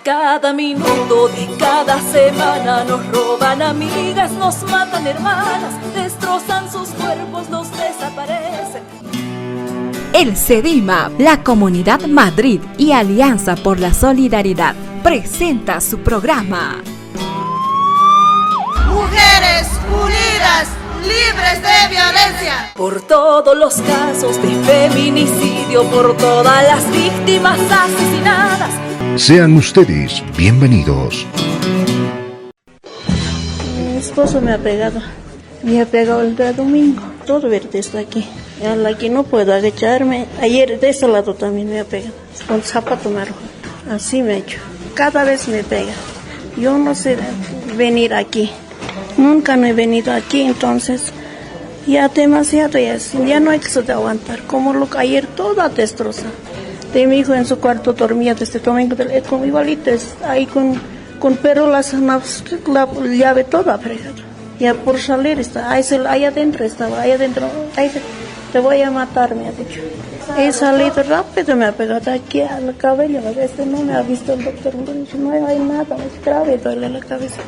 Cada minuto de cada semana nos roban amigas, nos matan hermanas, destrozan sus cuerpos, los desaparecen. El CEDIMA, la Comunidad Madrid y Alianza por la Solidaridad presenta su programa Mujeres unidas, libres de violencia. Por todos los casos de feminicidio, por todas las víctimas asesinadas. Sean ustedes bienvenidos. Mi esposo me ha pegado el día domingo, todo verde está aquí. Aquí no puedo agacharme. Ayer de ese lado también me ha pegado, con zapato marrón, así me ha hecho. Cada vez me pega. Yo no sé venir aquí, nunca no he venido aquí, entonces ya demasiado, ya no hay que de aguantar. Como lo que ayer toda destroza. De mi hijo en su cuarto dormía desde domingo, con igualito, ahí con perro la llave toda fregada. Ya por salir está, ahí adentro estaba, ahí te voy a matar, me ha dicho. He salido rápido, me ha pegado aquí a la cabeza, no me ha visto el doctor, me ha dicho, no hay nada, es grave, duele la cabeza.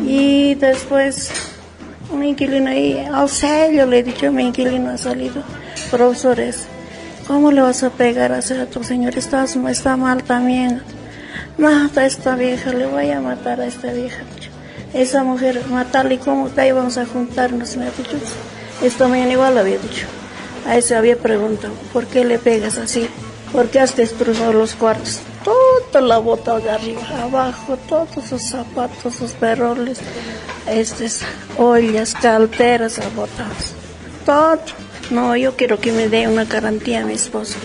Y después, un inquilino ahí, al sello le he dicho, mi inquilino ha salido, profesores. ¿Cómo le vas a pegar a tu señor? Está mal también. Mata a esta vieja, le voy a matar a esta vieja. Esa mujer, matarle, ¿cómo te íbamos a juntarnos? Me ha dicho. Esta mañana igual había dicho. A ese había preguntado, ¿por qué le pegas así? ¿Por qué has destrozado los cuartos? Toda la bota de arriba, abajo, todos sus zapatos, sus perroles, ollas, calderas, abotadas. Todo. No, yo quiero que me dé una garantía a mi esposo.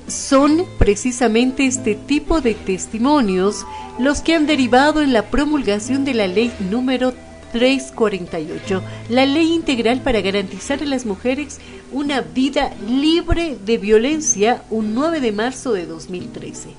Son precisamente este tipo de testimonios los que han derivado en la promulgación de la ley número 348, la ley integral para garantizar a las mujeres una vida libre de violencia, un 9 de marzo de 2013.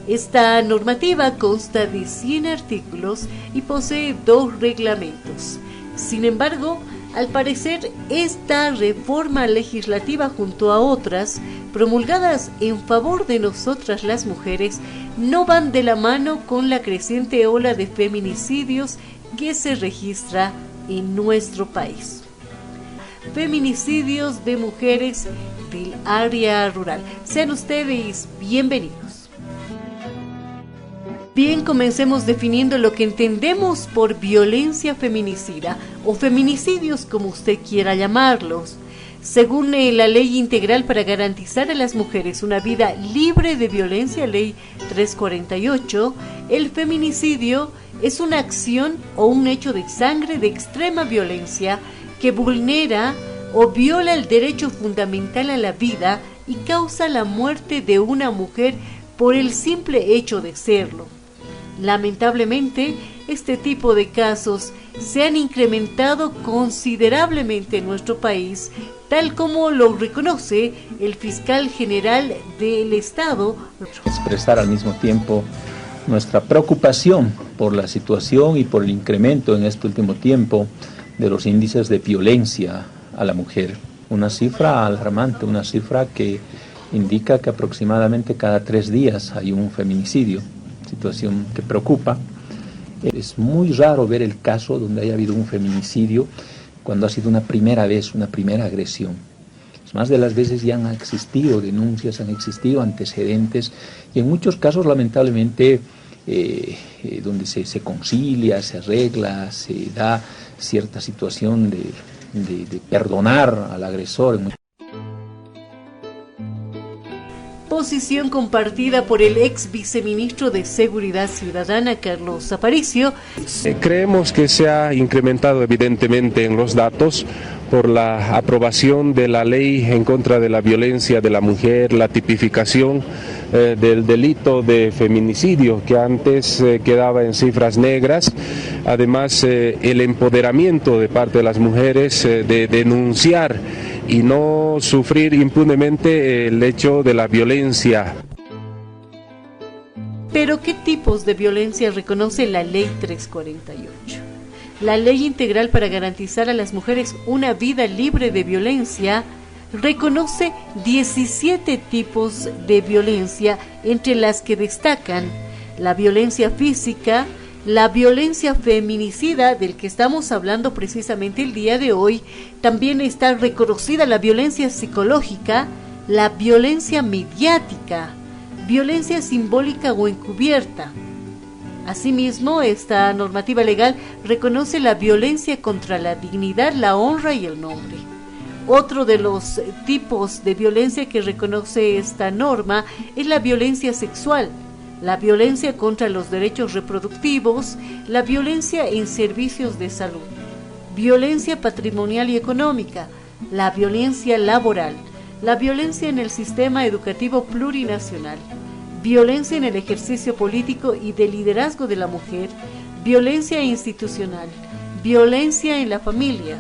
Esta normativa consta de 100 artículos y posee 2 reglamentos. Sin embargo, al parecer, esta reforma legislativa junto a otras promulgadas en favor de nosotras las mujeres no van de la mano con la creciente ola de feminicidios que se registra en nuestro país. Feminicidios de mujeres del área rural. Sean ustedes bienvenidos. Bien, comencemos definiendo lo que entendemos por violencia feminicida o feminicidios, como usted quiera llamarlos. Según la Ley Integral para Garantizar a las Mujeres una Vida Libre de Violencia, Ley 348, el feminicidio es una acción o un hecho de sangre de extrema violencia que vulnera o viola el derecho fundamental a la vida y causa la muerte de una mujer por el simple hecho de serlo. Lamentablemente, este tipo de casos se han incrementado considerablemente en nuestro país, tal como lo reconoce el fiscal general del Estado. Expresar al mismo tiempo nuestra preocupación por la situación y por el incremento en este último tiempo de los índices de violencia a la mujer. Una cifra alarmante, una cifra que indica que aproximadamente cada 3 días hay un feminicidio, situación que preocupa. Es muy raro ver el caso donde haya habido un feminicidio cuando ha sido una primera vez, una primera agresión. Más de las veces ya han existido denuncias, han existido antecedentes y en muchos casos lamentablemente donde se concilia, se arregla, se da cierta situación de perdonar al agresor. Posición compartida por el ex viceministro de Seguridad Ciudadana, Carlos Aparicio. Creemos que se ha incrementado evidentemente en los datos por la aprobación de la ley en contra de la violencia de la mujer, la tipificación del delito de feminicidio que antes quedaba en cifras negras, además el empoderamiento de parte de las mujeres de denunciar y no sufrir impunemente el hecho de la violencia. Pero ¿qué tipos de violencia reconoce la Ley 348? La Ley Integral para garantizar a las mujeres una vida libre de violencia reconoce 17 tipos de violencia, entre las que destacan la violencia física, la violencia feminicida, del que estamos hablando precisamente el día de hoy. También está reconocida la violencia psicológica, la violencia mediática, violencia simbólica o encubierta. Asimismo, esta normativa legal reconoce la violencia contra la dignidad, la honra y el nombre. Otro de los tipos de violencia que reconoce esta norma es la violencia sexual, la violencia contra los derechos reproductivos, la violencia en servicios de salud, violencia patrimonial y económica, la violencia laboral, la violencia en el sistema educativo plurinacional, violencia en el ejercicio político y de liderazgo de la mujer, violencia institucional, violencia en la familia,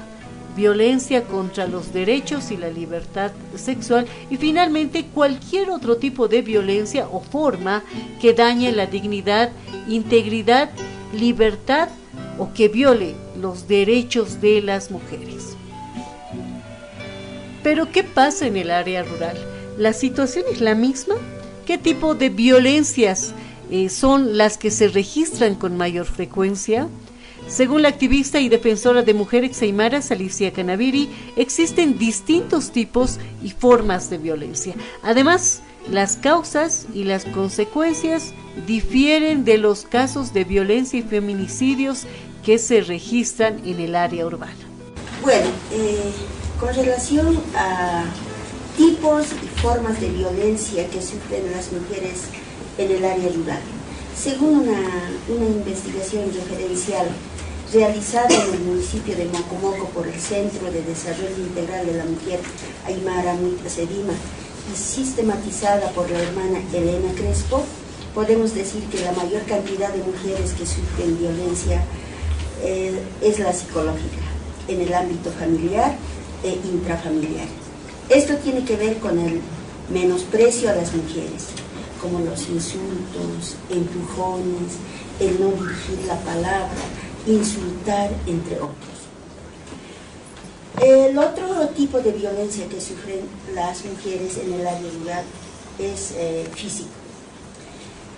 violencia contra los derechos y la libertad sexual, y finalmente cualquier otro tipo de violencia o forma que dañe la dignidad, integridad, libertad o que viole los derechos de las mujeres. Pero ¿qué pasa en el área rural? ¿La situación es la misma? ¿Qué tipo de violencias son las que se registran con mayor frecuencia? Según la activista y defensora de mujeres aymaras Alicia Canaviri, existen distintos tipos y formas de violencia. Además, las causas y las consecuencias difieren de los casos de violencia y feminicidios que se registran en el área urbana. Bueno, con relación a tipos y formas de violencia que sufren las mujeres en el área rural, según una investigación referencial realizada en el municipio de Mocomoco por el Centro de Desarrollo Integral de la Mujer Aymara Muitla Sedima y sistematizada por la hermana Elena Crespo, podemos decir que la mayor cantidad de mujeres que sufren violencia es la psicológica, en el ámbito familiar e intrafamiliar. Esto tiene que ver con el menosprecio a las mujeres, como los insultos, empujones, el no dirigir la palabra, insultar, entre otros. El otro tipo de violencia que sufren las mujeres en el área rural es físico.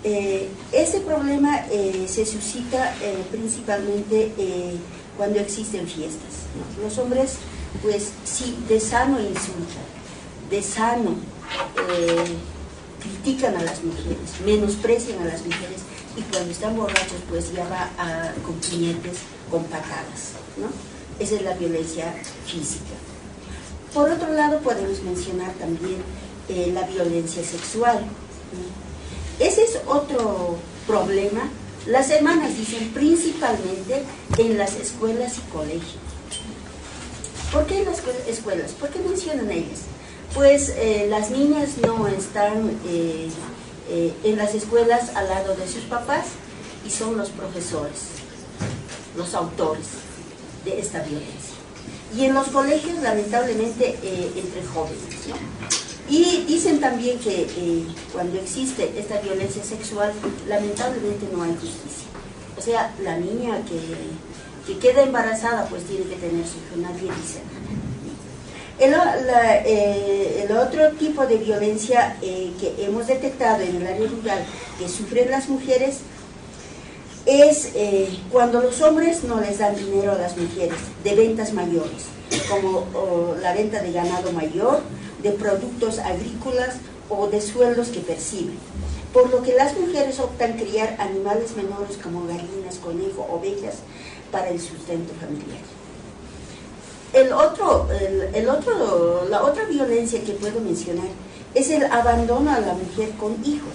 Ese problema se suscita principalmente cuando existen fiestas, ¿no? Los hombres, pues sí, de sano insultan, de sano critican a las mujeres, menosprecian a las mujeres, y cuando están borrachos pues ya va con puñetes, con patadas, ¿no? Esa es la violencia física. Por otro lado podemos mencionar también la violencia sexual, ¿no? Ese es otro problema. Las hermanas dicen principalmente en las escuelas y colegios. ¿Por qué en las escuelas? ¿Por qué mencionan ellas? Pues las niñas no están en las escuelas al lado de sus papás y son los profesores, los autores de esta violencia. Y en los colegios, lamentablemente, entre jóvenes, ¿no? Y dicen también que cuando existe esta violencia sexual, lamentablemente no hay justicia. O sea, la niña que queda embarazada, pues tiene que tener su hijo, nadie dice nada. El otro tipo de violencia que hemos detectado en el área rural que sufren las mujeres es cuando los hombres no les dan dinero a las mujeres de ventas mayores, como la venta de ganado mayor, de productos agrícolas o de sueldos que perciben, por lo que las mujeres optan criar animales menores como gallinas, conejos, ovejas para el sustento familiar. La otra violencia que puedo mencionar es el abandono a la mujer con hijos.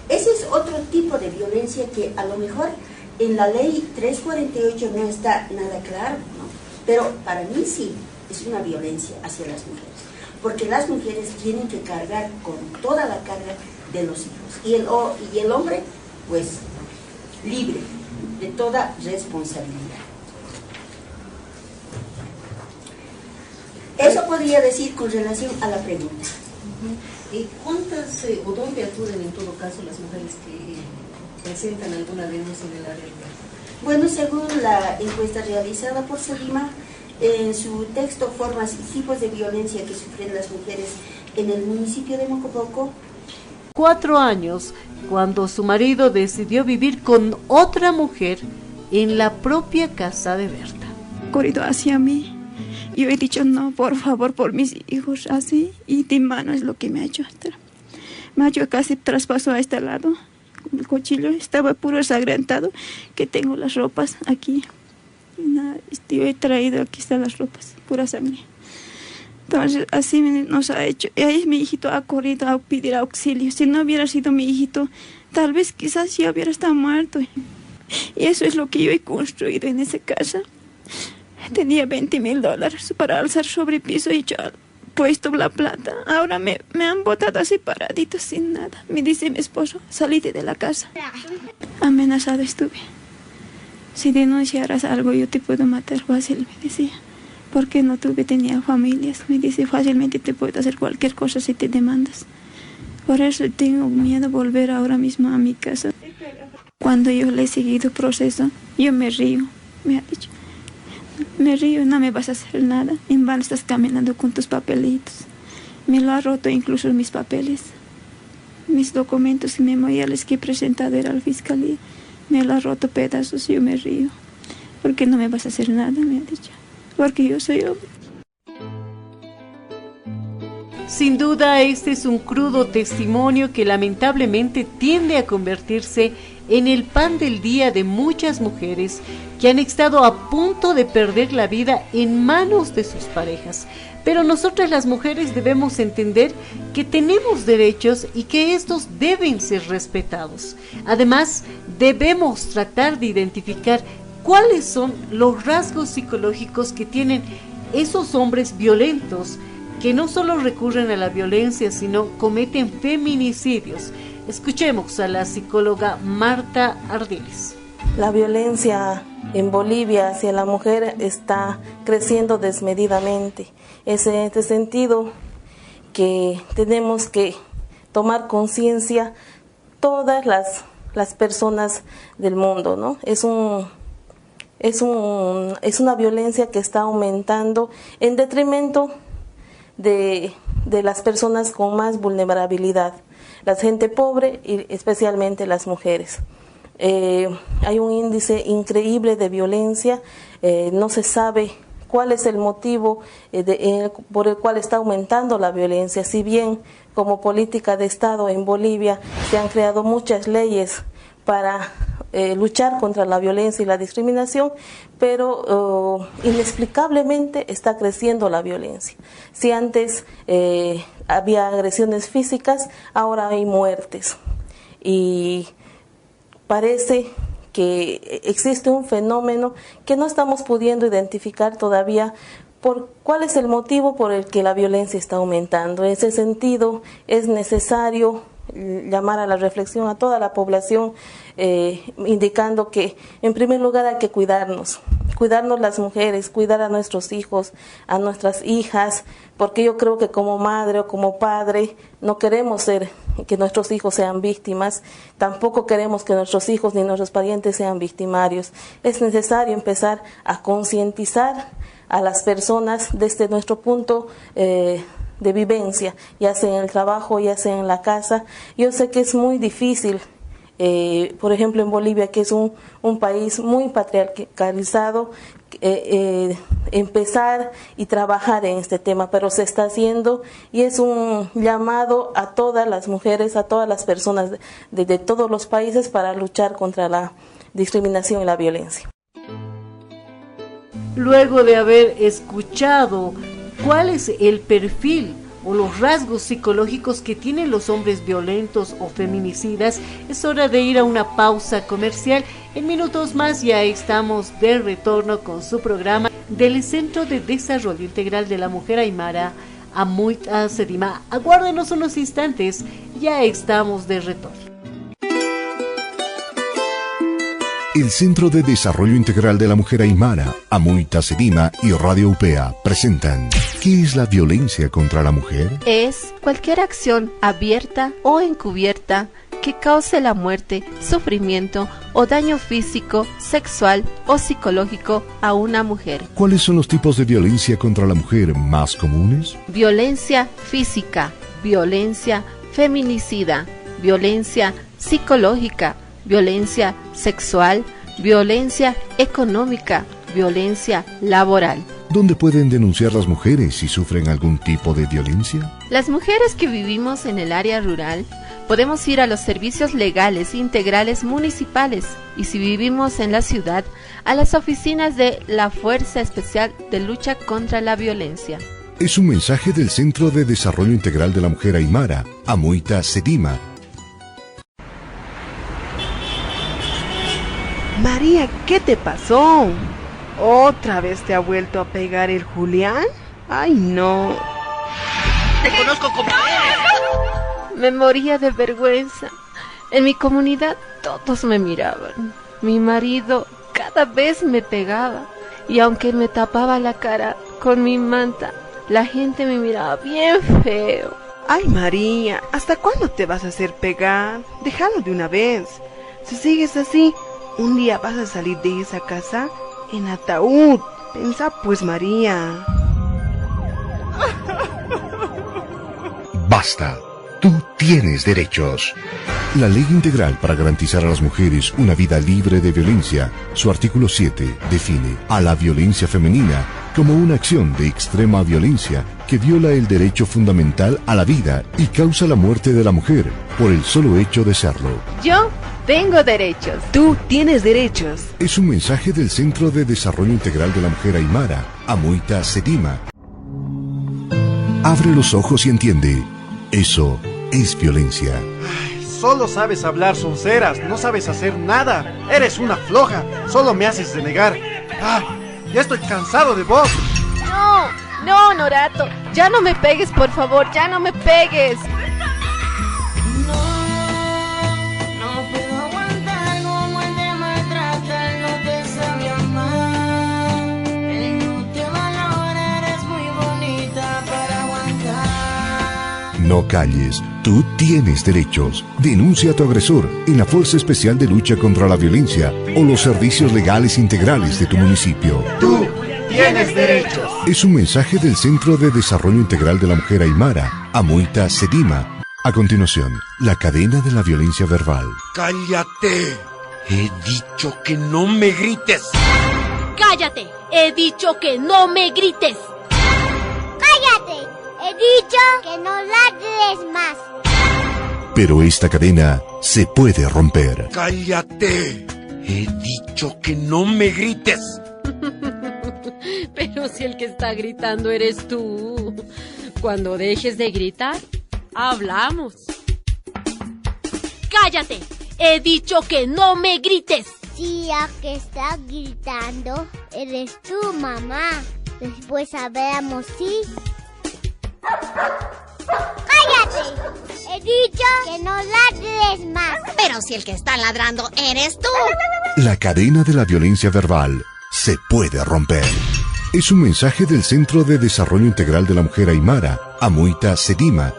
Ese es otro tipo de violencia que a lo mejor en la ley 348 no está nada claro, ¿no? Pero para mí sí es una violencia hacia las mujeres, porque las mujeres tienen que cargar con toda la carga de los hijos y el hombre pues libre de toda responsabilidad. Eso podría decir con relación a la pregunta. ¿Cuántas o dónde acuden en todo caso las mujeres que presentan alguna denuncia en el área rural? Bueno, según la encuesta realizada por SEDIMA, en su texto Formas y tipos de violencia que sufren las mujeres en el municipio de Mocopoco, 4 años, cuando su marido decidió vivir con otra mujer en la propia casa de Berta. Corrido hacia mí. Yo he dicho, no, por favor, por mis hijos, así, y de mano es lo que me ha hecho. Me ha hecho casi traspaso a este lado. El cuchillo estaba puro ensangrentado, que tengo las ropas aquí. Yo he traído, aquí están las ropas, pura sangre. Entonces, así nos ha hecho. Y ahí mi hijito ha corrido a pedir auxilio. Si no hubiera sido mi hijito, tal vez quizás ya hubiera estado muerto. Y eso es lo que yo he construido en esa casa. Tenía $20,000 para alzar sobre el piso y yo he puesto la plata. Ahora me han botado así paradito sin nada. Me dice mi esposo, salite de la casa. Amenazado estuve. Si denunciaras algo yo te puedo matar fácil, me decía. Porque no tenía familias. Me dice, fácilmente te puedo hacer cualquier cosa si te demandas. Por eso tengo miedo de volver ahora mismo a mi casa. Cuando yo le he seguido proceso, yo me río, me ha dicho. Me río, no me vas a hacer nada. En vano estás caminando con tus papelitos. Me lo ha roto incluso mis papeles. Mis documentos memoriales que he presentado a la fiscalía. Me lo ha roto pedazos, yo me río. Porque no me vas a hacer nada, me ha dicho. Porque yo soy hombre. Sin duda, este es un crudo testimonio que lamentablemente tiende a convertirse en el pan del día de muchas mujeres que han estado a punto de perder la vida en manos de sus parejas. Pero nosotras las mujeres debemos entender que tenemos derechos y que estos deben ser respetados. Además, debemos tratar de identificar cuáles son los rasgos psicológicos que tienen esos hombres violentos que no solo recurren a la violencia, sino cometen feminicidios. Escuchemos a la psicóloga Marta Ardiles. La violencia en Bolivia hacia la mujer está creciendo desmedidamente. Es en este sentido que tenemos que tomar conciencia todas las personas del mundo, ¿no? Es una violencia que está aumentando en detrimento de las personas con más vulnerabilidad, la gente pobre y especialmente las mujeres. Hay un índice increíble de violencia, no se sabe cuál es el motivo por el cual está aumentando la violencia. Si bien como política de Estado en Bolivia se han creado muchas leyes para luchar contra la violencia y la discriminación, pero inexplicablemente está creciendo la violencia. Si antes había agresiones físicas, ahora hay muertes. Y parece que existe un fenómeno que no estamos pudiendo identificar todavía por cuál es el motivo por el que la violencia está aumentando. En ese sentido, es necesario llamar a la reflexión a toda la población, indicando que en primer lugar hay que cuidarnos las mujeres, cuidar a nuestros hijos, a nuestras hijas, porque yo creo que como madre o como padre no queremos que nuestros hijos sean víctimas, tampoco queremos que nuestros hijos ni nuestros parientes sean victimarios. Es necesario empezar a concientizar a las personas desde nuestro punto de vivencia, ya sea en el trabajo, ya sea en la casa. Yo sé que es muy difícil, por ejemplo en Bolivia, que es un país muy patriarcalizado, empezar y trabajar en este tema, pero se está haciendo y es un llamado a todas las mujeres, a todas las personas de todos los países para luchar contra la discriminación y la violencia. Luego de haber escuchado cuál es el perfil o los rasgos psicológicos que tienen los hombres violentos o feminicidas, es hora de ir a una pausa comercial. En minutos más ya estamos de retorno con su programa del Centro de Desarrollo Integral de la Mujer Aymara, Amuita Sedima. Aguárdenos unos instantes, ya estamos de retorno. El Centro de Desarrollo Integral de la Mujer Aymara, Amuita Sedima y Radio UPEA presentan ¿Qué es la violencia contra la mujer? Es cualquier acción abierta o encubierta que cause la muerte, sufrimiento o daño físico, sexual o psicológico a una mujer. ¿Cuáles son los tipos de violencia contra la mujer más comunes? Violencia física, violencia feminicida, violencia psicológica, violencia sexual, violencia económica, violencia laboral. ¿Dónde pueden denunciar las mujeres si sufren algún tipo de violencia? Las mujeres que vivimos en el área rural podemos ir a los servicios legales integrales municipales y si vivimos en la ciudad, a las oficinas de la Fuerza Especial de Lucha contra la Violencia. Es un mensaje del Centro de Desarrollo Integral de la Mujer Aymara, Amuita Sedima. María, ¿qué te pasó? ¿Otra vez te ha vuelto a pegar el Julián? ¡Ay, no! ¡Te conozco como eres! Me moría de vergüenza. En mi comunidad todos me miraban. Mi marido cada vez me pegaba. Y aunque me tapaba la cara con mi manta, la gente me miraba bien feo. ¡Ay, María! ¿Hasta cuándo te vas a hacer pegar? Déjalo de una vez. Si sigues así, un día vas a salir de esa casa en ataúd. Pensa pues, María. Basta. Tú tienes derechos. La Ley Integral para garantizar a las mujeres una vida libre de violencia, su artículo 7 define a la violencia femenina como una acción de extrema violencia que viola el derecho fundamental a la vida y causa la muerte de la mujer por el solo hecho de serlo. Yo tengo derechos. Tú tienes derechos. Es un mensaje del Centro de Desarrollo Integral de la Mujer Aymara, Amuita Sedima. Abre los ojos y entiende. Eso es violencia. Ay, solo sabes hablar sonceras, no sabes hacer nada. Eres una floja, solo me haces renegar. Ah, ya estoy cansado de vos. No, Norato. Ya no me pegues, por favor, ya no me pegues. No calles, tú tienes derechos. Denuncia a tu agresor en la Fuerza Especial de Lucha contra la Violencia o los servicios legales integrales de tu municipio. Tú tienes derechos. Es un mensaje del Centro de Desarrollo Integral de la Mujer Aymara, Amuita Sedima. A continuación, la cadena de la violencia verbal. ¡Cállate! He dicho que no me grites. ¡Cállate! He dicho que no me grites. ¡Cállate! He dicho que no ladres más. Pero esta cadena se puede romper. ¡Cállate! He dicho que no me grites. Pero si el que está gritando eres tú. Cuando dejes de gritar, hablamos. ¡Cállate! He dicho que no me grites. Si el que está gritando eres tú, mamá. Después hablamos, ¿sí? ¡Cállate! He dicho que no ladres más. Pero si el que está ladrando eres tú. La cadena de la violencia verbal se puede romper. Es un mensaje del Centro de Desarrollo Integral de la Mujer Aymara, Amuita Sedima.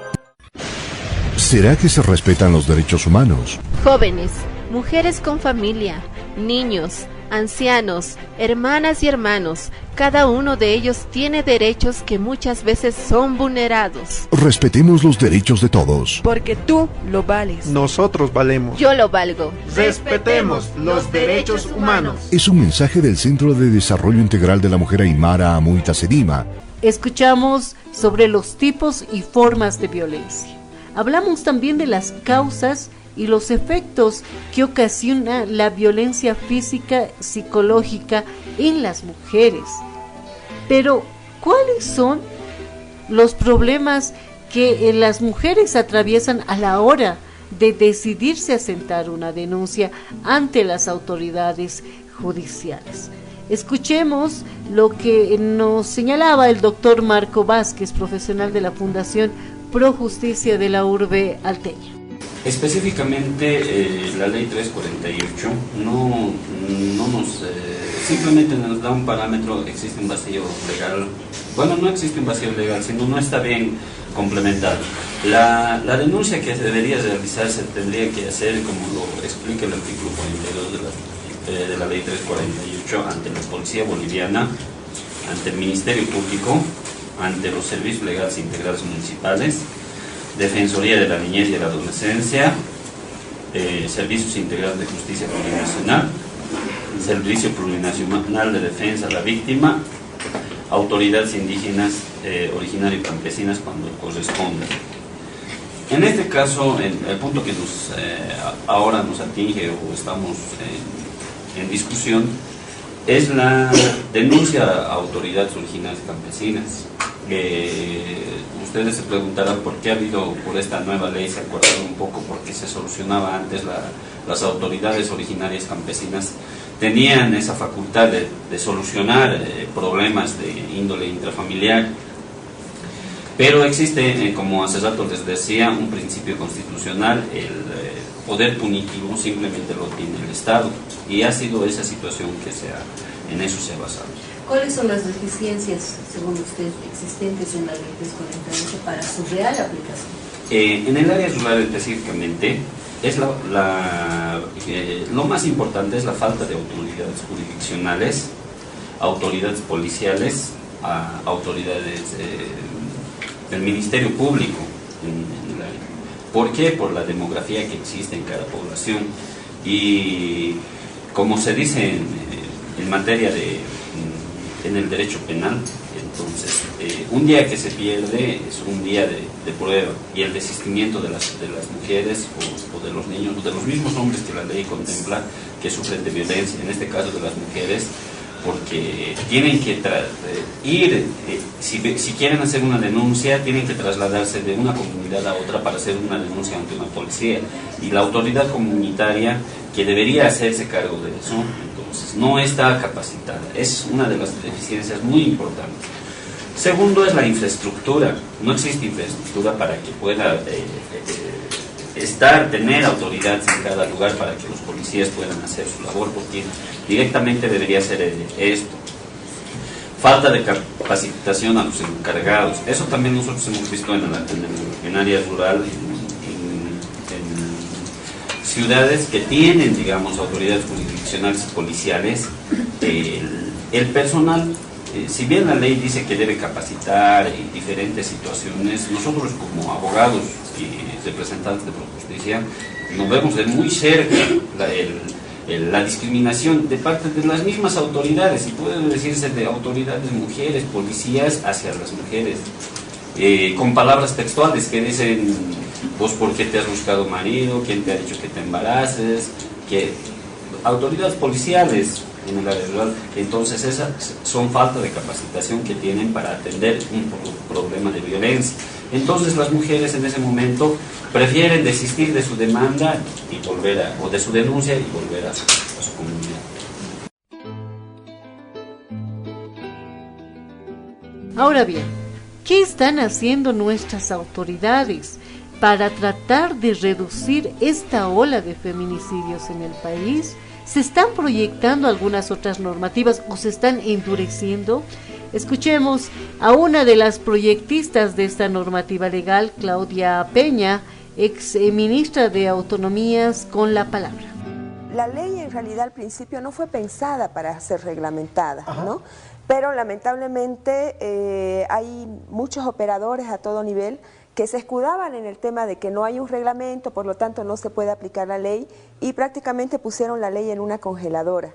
¿Será que se respetan los derechos humanos? Jóvenes, mujeres con familia, niños, ancianos, hermanas y hermanos, cada uno de ellos tiene derechos que muchas veces son vulnerados. Respetemos los derechos de todos. Porque tú lo vales. Nosotros valemos. Yo lo valgo. Respetemos los derechos humanos. Es un mensaje del Centro de Desarrollo Integral de la Mujer Aymara, Amuita Sedima. Escuchamos sobre los tipos y formas de violencia. Hablamos también de las causas y los efectos que ocasiona la violencia física, psicológica en las mujeres. Pero, ¿cuáles son los problemas que las mujeres atraviesan a la hora de decidirse a sentar una denuncia ante las autoridades judiciales? Escuchemos lo que nos señalaba el doctor Marco Vázquez, profesional de la Fundación Pro Justicia de la Urbe Alteña. Específicamente la ley 348 no nos simplemente nos da un parámetro, existe un vacío legal. Bueno, no existe un vacío legal, sino no está bien complementado. La denuncia que debería realizarse tendría que hacer, como lo explica el artículo 42 de la ley 348, ante la Policía Boliviana, ante el Ministerio Público, ante los Servicios Legales Integrales Municipales, Defensoría de la Niñez y la Adolescencia, Servicios Integrales de Justicia Plurinacional, Servicio Plurinacional de Defensa a la Víctima, autoridades indígenas, originarias y campesinas cuando corresponda. En este caso, el punto que ahora nos atinge o estamos en discusión es la denuncia a autoridades originarias y campesinas. Ustedes se preguntarán por qué ha habido, por esta nueva ley se acordaron un poco porque se solucionaba antes. Las autoridades originarias campesinas tenían esa facultad de solucionar problemas de índole intrafamiliar, pero existe, como hace rato les decía, un principio constitucional. El poder punitivo simplemente lo tiene el Estado, y ha sido esa situación que en eso se ha basado. ¿Cuáles son las deficiencias, según usted, existentes en la ley 348 para su real aplicación? En el área rural específicamente, es lo más importante es la falta de autoridades jurisdiccionales, autoridades policiales, autoridades del Ministerio Público en el área. ¿Por qué? Por la demografía que existe en cada población. Y como se dice en materia en el derecho penal, entonces un día que se pierde es un día de prueba, y el desistimiento de las mujeres o de los niños o de los mismos hombres que la ley contempla que sufren de violencia, en este caso de las mujeres, porque tienen que ir, si quieren hacer una denuncia, tienen que trasladarse de una comunidad a otra para hacer una denuncia ante una policía, y la autoridad comunitaria que debería hacerse cargo de eso, entonces no está capacitada. Es una de las deficiencias muy importantes. Segundo es la infraestructura. No existe infraestructura para que pueda tener autoridades en cada lugar para que los policías puedan hacer su labor, porque directamente debería ser esto. Falta de capacitación a los encargados. Eso también nosotros hemos visto en área rural, en ciudades que tienen, digamos, autoridades jurisdiccionales y policiales. El personal, si bien la ley dice que debe capacitar en diferentes situaciones, nosotros como abogados y representantes de justicia nos vemos de muy cerca la discriminación de parte de las mismas autoridades, y puede decirse de autoridades mujeres, policías, hacia las mujeres, con palabras textuales que dicen: vos por qué te has buscado marido, quién te ha dicho que te embaraces, que autoridades policiales en el área rural. Entonces esas son falta de capacitación que tienen para atender un problema de violencia. Entonces las mujeres en ese momento prefieren desistir de su demanda y o de su denuncia y volver a su comunidad. Ahora bien, ¿qué están haciendo nuestras autoridades para tratar de reducir esta ola de feminicidios en el país? ¿Se están proyectando algunas otras normativas o se están endureciendo? Escuchemos a una de las proyectistas de esta normativa legal, Claudia Peña, ex ministra de Autonomías, con la palabra. La ley en realidad al principio no fue pensada para ser reglamentada, ¿no? Pero lamentablemente hay muchos operadores a todo nivel que se escudaban en el tema de que no hay un reglamento, por lo tanto no se puede aplicar la ley, y prácticamente pusieron la ley en una congeladora.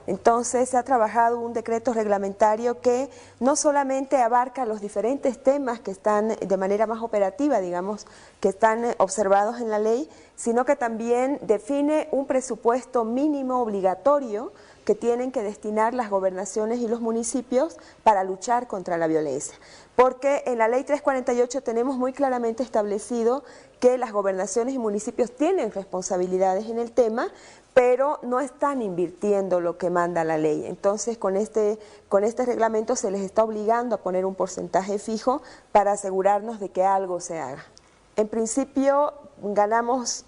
Entonces se ha trabajado un decreto reglamentario que no solamente abarca los diferentes temas que están de manera más operativa, digamos, que están observados en la ley, sino que también define un presupuesto mínimo obligatorio que tienen que destinar las gobernaciones y los municipios para luchar contra la violencia. Porque en la ley 348 tenemos muy claramente establecido que las gobernaciones y municipios tienen responsabilidades en el tema, pero no están invirtiendo lo que manda la ley. Entonces con este reglamento se les está obligando a poner un porcentaje fijo para asegurarnos de que algo se haga. En principio ganamos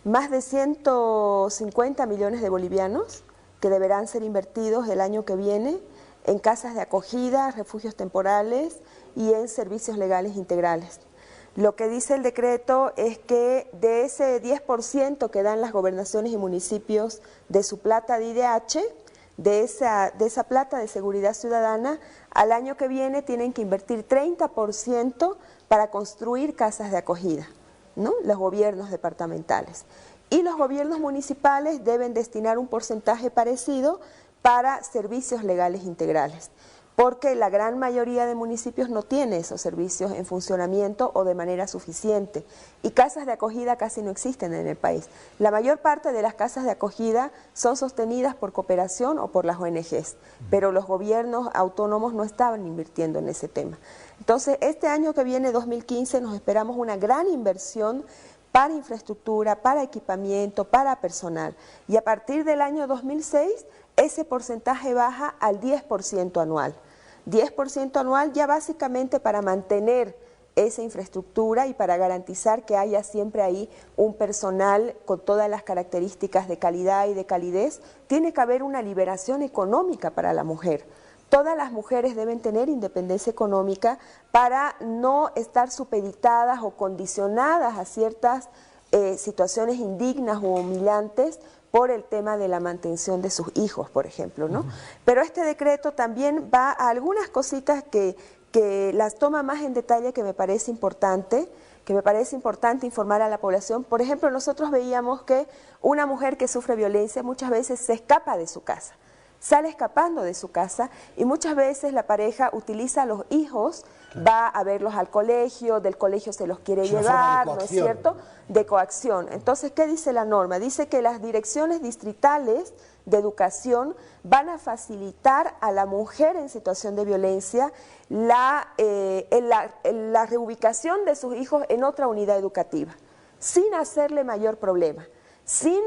más de 150 millones de bolivianos que deberán ser invertidos el año que viene en casas de acogida, refugios temporales y en servicios legales integrales. Lo que dice el decreto es que de ese 10% que dan las gobernaciones y municipios de su plata de IDH, de esa plata de seguridad ciudadana, al año que viene tienen que invertir 30% para construir casas de acogida, ¿no? Los gobiernos departamentales. Y los gobiernos municipales deben destinar un porcentaje parecido para servicios legales integrales, porque la gran mayoría de municipios no tiene esos servicios en funcionamiento o de manera suficiente, y casas de acogida casi no existen en el país. La mayor parte de las casas de acogida son sostenidas por cooperación o por las ONGs, pero los gobiernos autónomos no estaban invirtiendo en ese tema. Entonces, este año que viene, 2015, nos esperamos una gran inversión para infraestructura, para equipamiento, para personal, y a partir del año 2006, ese porcentaje baja al 10% anual. 10% anual ya básicamente para mantener esa infraestructura y para garantizar que haya siempre ahí un personal con todas las características de calidad y de calidez. Tiene que haber una liberación económica para la mujer. Todas las mujeres deben tener independencia económica para no estar supeditadas o condicionadas a ciertas situaciones indignas o humillantes por el tema de la mantención de sus hijos, por ejemplo, ¿no? Pero este decreto también va a algunas cositas que las toma más en detalle, que me parece importante informar a la población. Por ejemplo, nosotros veíamos que una mujer que sufre violencia muchas veces se escapa de su casa, sale escapando de su casa, y muchas veces la pareja utiliza a los hijos, va a verlos al colegio, del colegio se los quiere llevar, ¿no es cierto?, de coacción. Entonces, ¿qué dice la norma? Dice que las direcciones distritales de educación van a facilitar a la mujer en situación de violencia la reubicación de sus hijos en otra unidad educativa, sin hacerle mayor problema, sin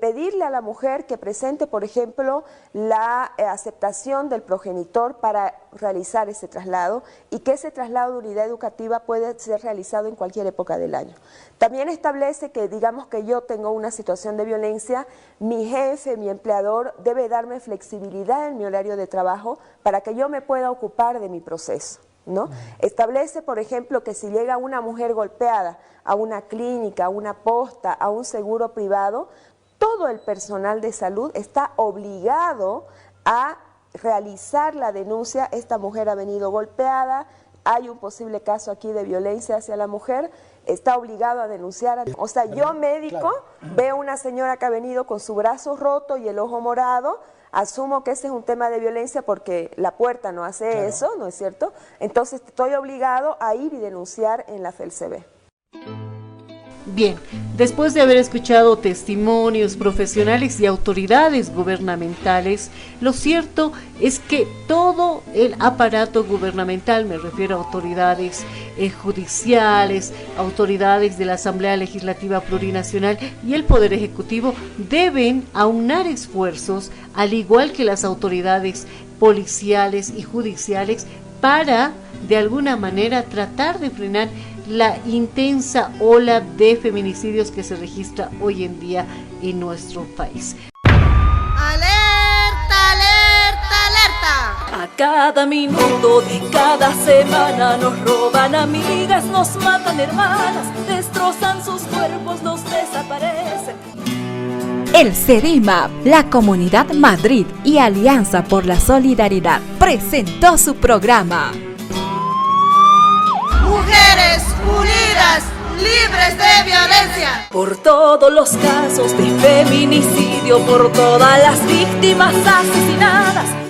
pedirle a la mujer que presente, por ejemplo, la aceptación del progenitor para realizar ese traslado, y que ese traslado de unidad educativa puede ser realizado en cualquier época del año. También establece que, digamos que yo tengo una situación de violencia, mi jefe, mi empleador, debe darme flexibilidad en mi horario de trabajo para que yo me pueda ocupar de mi proceso, ¿no? Establece, por ejemplo, que si llega una mujer golpeada a una clínica, a una posta, a un seguro privado, todo el personal de salud está obligado a realizar la denuncia. Esta mujer ha venido golpeada, hay un posible caso aquí de violencia hacia la mujer, está obligado a denunciar. O sea, yo médico veo una señora que ha venido con su brazo roto y el ojo morado, asumo que ese es un tema de violencia porque la puerta no hace eso, ¿no es cierto? Entonces estoy obligado a ir y denunciar en la FELCB. Bien, después de haber escuchado testimonios profesionales y autoridades gubernamentales, lo cierto es que todo el aparato gubernamental, me refiero a autoridades judiciales, autoridades de la Asamblea Legislativa Plurinacional y el Poder Ejecutivo, deben aunar esfuerzos, al igual que las autoridades policiales y judiciales, para de alguna manera tratar de frenar la intensa ola de feminicidios que se registra hoy en día en nuestro país. ¡Alerta, alerta, alerta! A cada minuto de cada semana nos roban amigas, nos matan hermanas, destrozan sus cuerpos, los desaparecen. El CEDIMAP, la Comunidad Madrid y Alianza por la Solidaridad presentó su programa Mujeres unidas, libres de violencia. Por todos los casos de feminicidio, por todas las víctimas asesinadas.